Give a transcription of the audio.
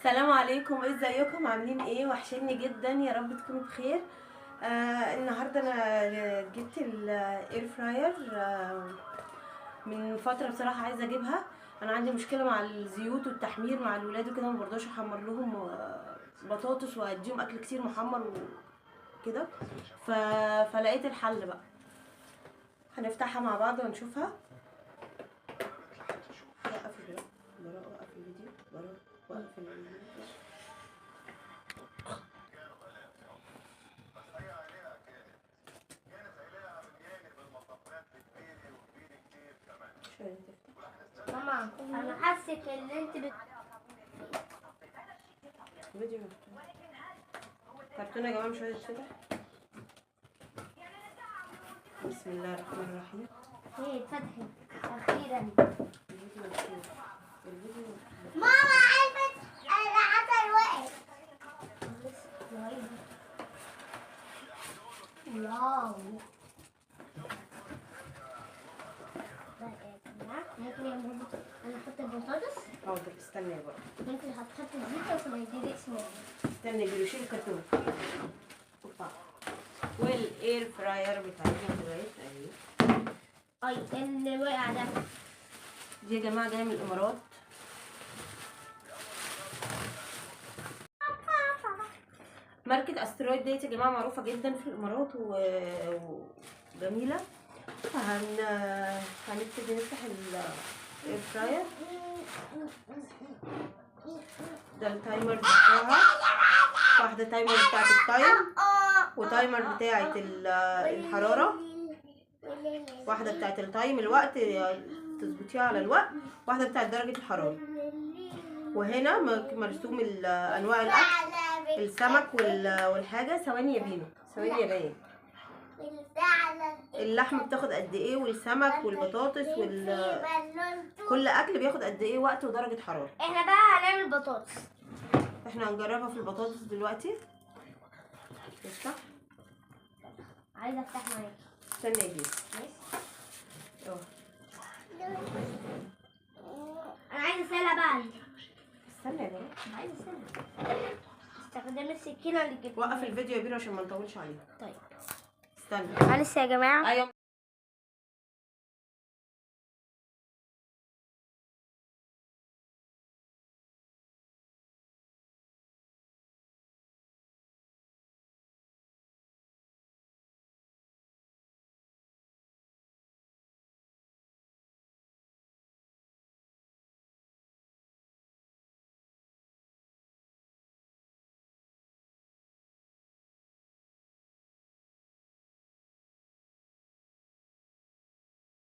السلام عليكم، ازيكم؟ عاملين ايه؟ وحشني جدا، يا رب تكونوا بخير. النهارده انا جبت الاير فراير. من فتره بصراحه عايزه اجيبها. انا عندي مشكله مع الزيوت والتحمير مع الولاد وكده، ما برضاش احمر لهم بطاطس واديهم اكل كتير محمر وكده. فلقيت الحل بقى. هنفتحها مع بعض ونشوفها. وقف الفيديو، وقف الفيديو. ماما انا حاسك ان انت فيديو كرتونه يا جماعه، مش عايزه تفتح. بسم الله الرحمن الرحيم. هي اتفتحت اخيرا. الفيديو مفتوح. ماما عرفت العسل وقع. واو. ممكن انا احط البطاطس. حاضر، استنى بقى. ممكن هتحط الزيت عشان ما يدلقش مني. استنى بيشيل الكرتونه. اوبا. والاير فراير بتاعتنا دلوقتي اهي. اي اللي وقع ده دي يا جماعه جايه من الامارات. ماركه استرويد ديت يا جماعه معروفه جدا في الامارات وجميله. هنبتدي نفتح الاير فراير. ده التايمر بتاعها. واحده تايمر بتاعت التايم، وتايمر بتاعت الحراره، واحده بتاعت التايم الوقت تظبطيها على الوقت، واحده بتاعت درجه الحراره. وهنا مرسوم انواع الاكل، السمك والحاجه. ثواني يا بينو، ثواني يا باين. اللحمه بتاخد قد ايه، والسمك والبطاطس كل اكل بياخد قد ايه وقت ودرجه حراره. احنا بقى هنعمل بطاطس. احنا هنجربها في البطاطس دلوقتي. افتح. عايزه افتح معاكي. استنى يا بينو. اهو. انا عايزه اسالها بقى. استنى يا بينو. عايزه اسالها. استخدمي السكينه اللي جبتها. وقف الفيديو يا بينو عشان ما نطولش عليه. طيب استنى. معلش يا جماعه. ايوه.